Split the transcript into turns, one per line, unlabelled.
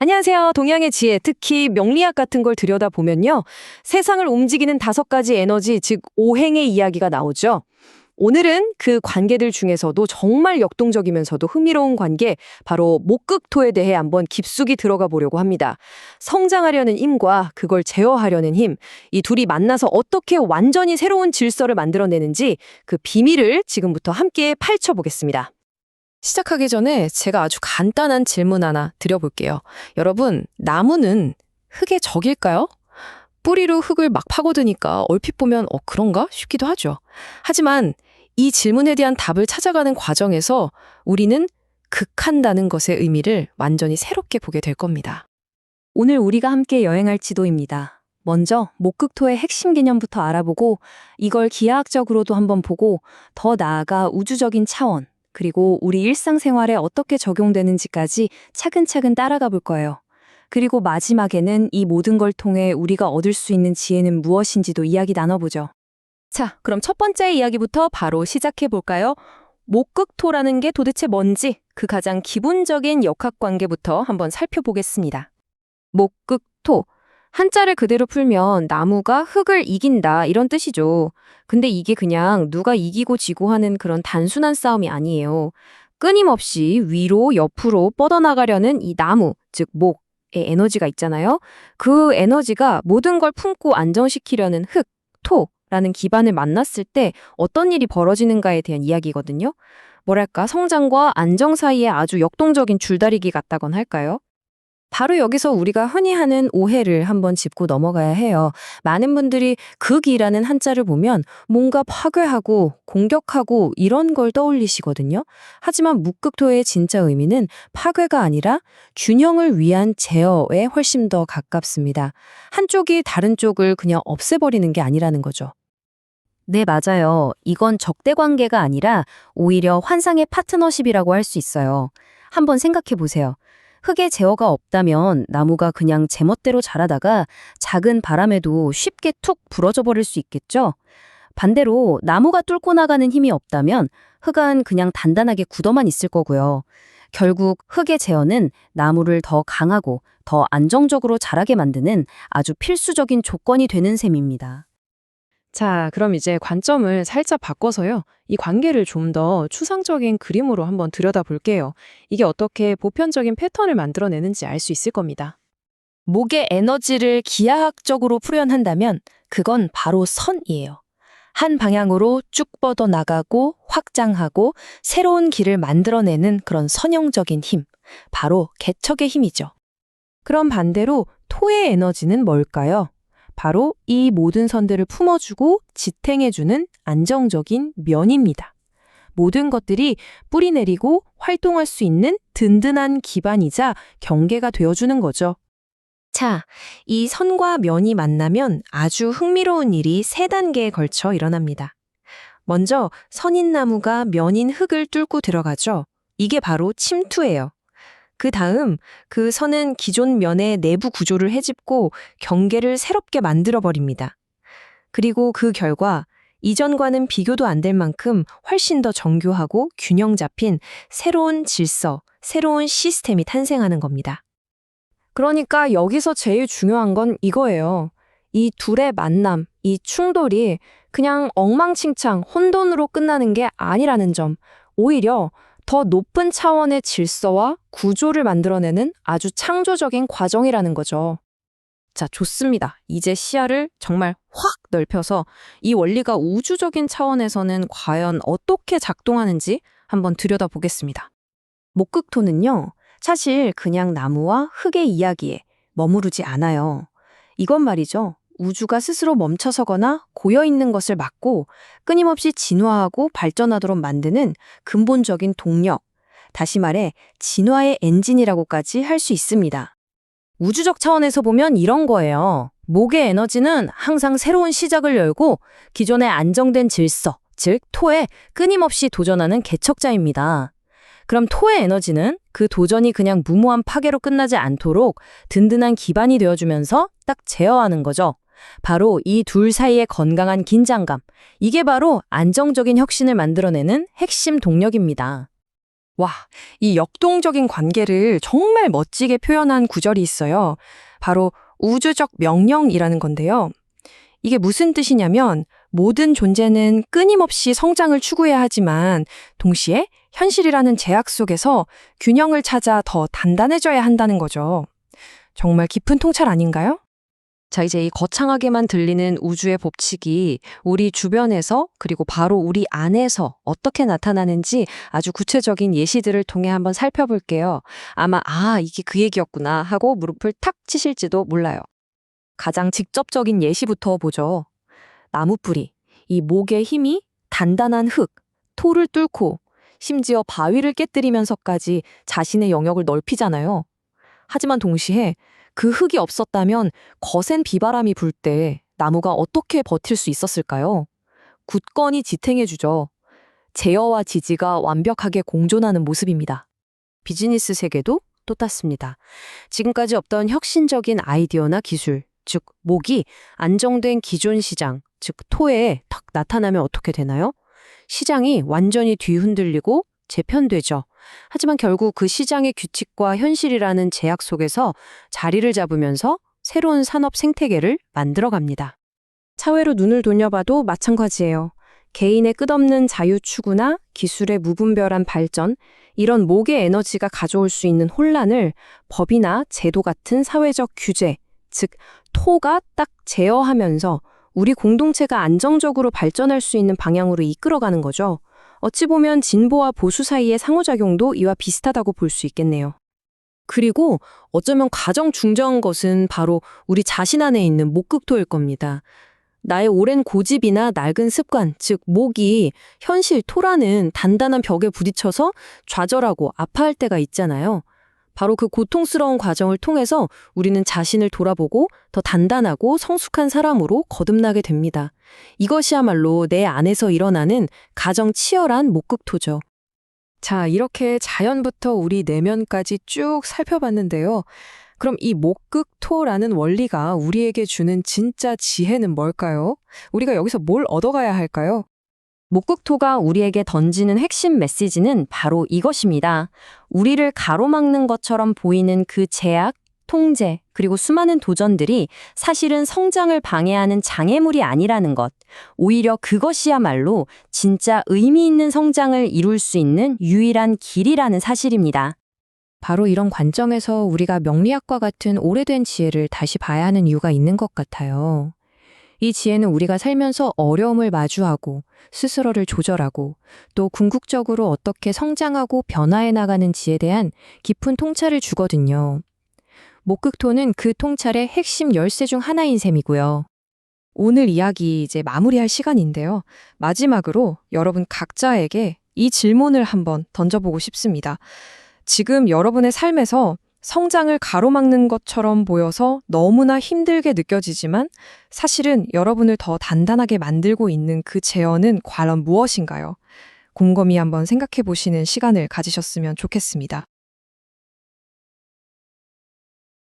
안녕하세요. 동양의 지혜, 특히 명리학 같은 걸 들여다보면요. 세상을 움직이는 5가지 에너지, 즉 오행의 이야기가 나오죠. 오늘은 그 관계들 중에서도 정말 역동적이면서도 흥미로운 관계, 바로 목극토에 대해 한번 깊숙이 들어가 보려고 합니다. 성장하려는 힘과 그걸 제어하려는 힘, 이 둘이 만나서 어떻게 완전히 새로운 질서를 만들어내는지 그 비밀을 지금부터 함께 파헤쳐보겠습니다. 시작하기 전에 제가 아주 간단한 질문 하나 드려볼게요. 여러분, 나무는 흙의 적일까요? 뿌리로 흙을 막 파고드니까 얼핏 보면 그런가 싶기도 하죠. 하지만 이 질문에 대한 답을 찾아가는 과정에서 우리는 극한다는 것의 의미를 완전히 새롭게 보게 될 겁니다. 오늘 우리가 함께 여행할 지도입니다. 먼저 목극토의 핵심 개념부터 알아보고 이걸 기하학적으로도 한번 보고 더 나아가 우주적인 차원, 그리고 우리 일상생활에 어떻게 적용되는지까지 차근차근 따라가 볼 거예요. 그리고 마지막에는 이 모든 걸 통해 우리가 얻을 수 있는 지혜는 무엇인지도 이야기 나눠보죠. 자, 그럼 첫 번째 이야기부터 바로 시작해 볼까요? 목극토라는 게 도대체 뭔지 그 가장 기본적인 역학관계부터 한번 살펴보겠습니다. 목극토. 한자를 그대로 풀면 나무가 흙을 이긴다 이런 뜻이죠. 근데 이게 그냥 누가 이기고 지고 하는 그런 단순한 싸움이 아니에요. 끊임없이 위로 옆으로 뻗어나가려는 이 나무, 즉 목의 에너지가 있잖아요. 그 에너지가 모든 걸 품고 안정시키려는 흙, 토라는 기반을 만났을 때 어떤 일이 벌어지는가에 대한 이야기거든요. 뭐랄까, 성장과 안정 사이에 아주 역동적인 줄다리기 같다곤 할까요? 바로 여기서 우리가 흔히 하는 오해를 한번 짚고 넘어가야 해요. 많은 분들이 극이라는 한자를 보면 뭔가 파괴하고 공격하고 이런 걸 떠올리시거든요. 하지만 묵극토의 진짜 의미는 파괴가 아니라 균형을 위한 제어에 훨씬 더 가깝습니다. 한쪽이 다른 쪽을 그냥 없애버리는 게 아니라는 거죠. 네, 맞아요. 이건 적대 관계가 아니라 오히려 환상의 파트너십이라고 할 수 있어요. 한번 생각해 보세요. 흙의 제어가 없다면 나무가 그냥 제멋대로 자라다가 작은 바람에도 쉽게 툭 부러져 버릴 수 있겠죠? 반대로 나무가 뚫고 나가는 힘이 없다면 흙은 그냥 단단하게 굳어만 있을 거고요. 결국 흙의 제어는 나무를 더 강하고 더 안정적으로 자라게 만드는 아주 필수적인 조건이 되는 셈입니다. 자, 그럼 이제 관점을 살짝 바꿔서요. 이 관계를 좀 더 추상적인 그림으로 한번 들여다볼게요. 이게 어떻게 보편적인 패턴을 만들어내는지 알 수 있을 겁니다. 목의 에너지를 기하학적으로 표현한다면 그건 바로 선이에요. 한 방향으로 쭉 뻗어 나가고 확장하고 새로운 길을 만들어내는 그런 선형적인 힘, 바로 개척의 힘이죠. 그럼 반대로 토의 에너지는 뭘까요? 바로 이 모든 선들을 품어주고 지탱해주는 안정적인 면입니다. 모든 것들이 뿌리 내리고 활동할 수 있는 든든한 기반이자 경계가 되어주는 거죠. 자, 이 선과 면이 만나면 아주 흥미로운 일이 3단계에 걸쳐 일어납니다. 먼저 선인 나무가 면인 흙을 뚫고 들어가죠. 이게 바로 침투예요. 그 다음 그 선은 기존 면의 내부 구조를 헤집고 경계를 새롭게 만들어버립니다. 그리고 그 결과 이전과는 비교도 안 될 만큼 훨씬 더 정교하고 균형 잡힌 새로운 질서, 새로운 시스템이 탄생하는 겁니다. 그러니까 여기서 제일 중요한 건 이거예요. 이 둘의 만남, 이 충돌이 그냥 엉망진창, 혼돈으로 끝나는 게 아니라는 점, 오히려 더 높은 차원의 질서와 구조를 만들어내는 아주 창조적인 과정이라는 거죠. 자, 좋습니다. 이제 시야를 정말 확 넓혀서 이 원리가 우주적인 차원에서는 과연 어떻게 작동하는지 한번 들여다보겠습니다. 목극토는요, 사실 그냥 나무와 흙의 이야기에 머무르지 않아요. 이건 말이죠. 우주가 스스로 멈춰서거나 고여있는 것을 막고 끊임없이 진화하고 발전하도록 만드는 근본적인 동력, 다시 말해 진화의 엔진이라고까지 할 수 있습니다. 우주적 차원에서 보면 이런 거예요. 목의 에너지는 항상 새로운 시작을 열고 기존의 안정된 질서, 즉 토에 끊임없이 도전하는 개척자입니다. 그럼 토의 에너지는 그 도전이 그냥 무모한 파괴로 끝나지 않도록 든든한 기반이 되어주면서 딱 제어하는 거죠. 바로 이 둘 사이의 건강한 긴장감, 이게 바로 안정적인 혁신을 만들어내는 핵심 동력입니다. 와, 이 역동적인 관계를 정말 멋지게 표현한 구절이 있어요. 바로 우주적 명령이라는 건데요. 이게 무슨 뜻이냐면 모든 존재는 끊임없이 성장을 추구해야 하지만 동시에 현실이라는 제약 속에서 균형을 찾아 더 단단해져야 한다는 거죠. 정말 깊은 통찰 아닌가요? 자, 이제 이 거창하게만 들리는 우주의 법칙이 우리 주변에서 그리고 바로 우리 안에서 어떻게 나타나는지 아주 구체적인 예시들을 통해 한번 살펴볼게요. 아마 이게 그 얘기였구나 하고 무릎을 탁 치실지도 몰라요. 가장 직접적인 예시부터 보죠. 나무뿌리, 이 목의 힘이 단단한 흙, 토를 뚫고 심지어 바위를 깨뜨리면서까지 자신의 영역을 넓히잖아요. 하지만 동시에 그 흙이 없었다면 거센 비바람이 불 때 나무가 어떻게 버틸 수 있었을까요? 굳건히 지탱해주죠. 제어와 지지가 완벽하게 공존하는 모습입니다. 비즈니스 세계도 똑같습니다. 지금까지 없던 혁신적인 아이디어나 기술, 즉 목이 안정된 기존 시장, 즉 토에 탁 나타나면 어떻게 되나요? 시장이 완전히 뒤흔들리고 재편되죠. 하지만 결국 그 시장의 규칙과 현실이라는 제약 속에서 자리를 잡으면서 새로운 산업 생태계를 만들어갑니다. 차회로 눈을 돌려봐도 마찬가지예요. 개인의 끝없는 자유 추구나 기술의 무분별한 발전, 이런 목의 에너지가 가져올 수 있는 혼란을 법이나 제도 같은 사회적 규제, 즉 토가 딱 제어하면서 우리 공동체가 안정적으로 발전할 수 있는 방향으로 이끌어가는 거죠. 어찌 보면 진보와 보수 사이의 상호작용도 이와 비슷하다고 볼 수 있겠네요. 그리고 어쩌면 가장 중요한 것은 바로 우리 자신 안에 있는 목극토일 겁니다. 나의 오랜 고집이나 낡은 습관, 즉 목이 현실 토라는 단단한 벽에 부딪혀서 좌절하고 아파할 때가 있잖아요. 바로 그 고통스러운 과정을 통해서 우리는 자신을 돌아보고 더 단단하고 성숙한 사람으로 거듭나게 됩니다. 이것이야말로 내 안에서 일어나는 가장 치열한 목극토죠. 자, 이렇게 자연부터 우리 내면까지 쭉 살펴봤는데요. 그럼 이 목극토라는 원리가 우리에게 주는 진짜 지혜는 뭘까요? 우리가 여기서 뭘 얻어가야 할까요? 목극토가 우리에게 던지는 핵심 메시지는 바로 이것입니다. 우리를 가로막는 것처럼 보이는 그 제약, 통제, 그리고 수많은 도전들이 사실은 성장을 방해하는 장애물이 아니라는 것. 오히려 그것이야말로 진짜 의미 있는 성장을 이룰 수 있는 유일한 길이라는 사실입니다. 바로 이런 관점에서 우리가 명리학과 같은 오래된 지혜를 다시 봐야 하는 이유가 있는 것 같아요. 이 지혜는 우리가 살면서 어려움을 마주하고 스스로를 조절하고 또 궁극적으로 어떻게 성장하고 변화해 나가는 지에 대한 깊은 통찰을 주거든요. 목극토는 그 통찰의 핵심 열쇠 중 하나인 셈이고요. 오늘 이야기 이제 마무리할 시간인데요. 마지막으로 여러분 각자에게 이 질문을 한번 던져보고 싶습니다. 지금 여러분의 삶에서 성장을 가로막는 것처럼 보여서 너무나 힘들게 느껴지지만 사실은 여러분을 더 단단하게 만들고 있는 그 제어는 과연 무엇인가요? 곰곰이 한번 생각해 보시는 시간을 가지셨으면 좋겠습니다.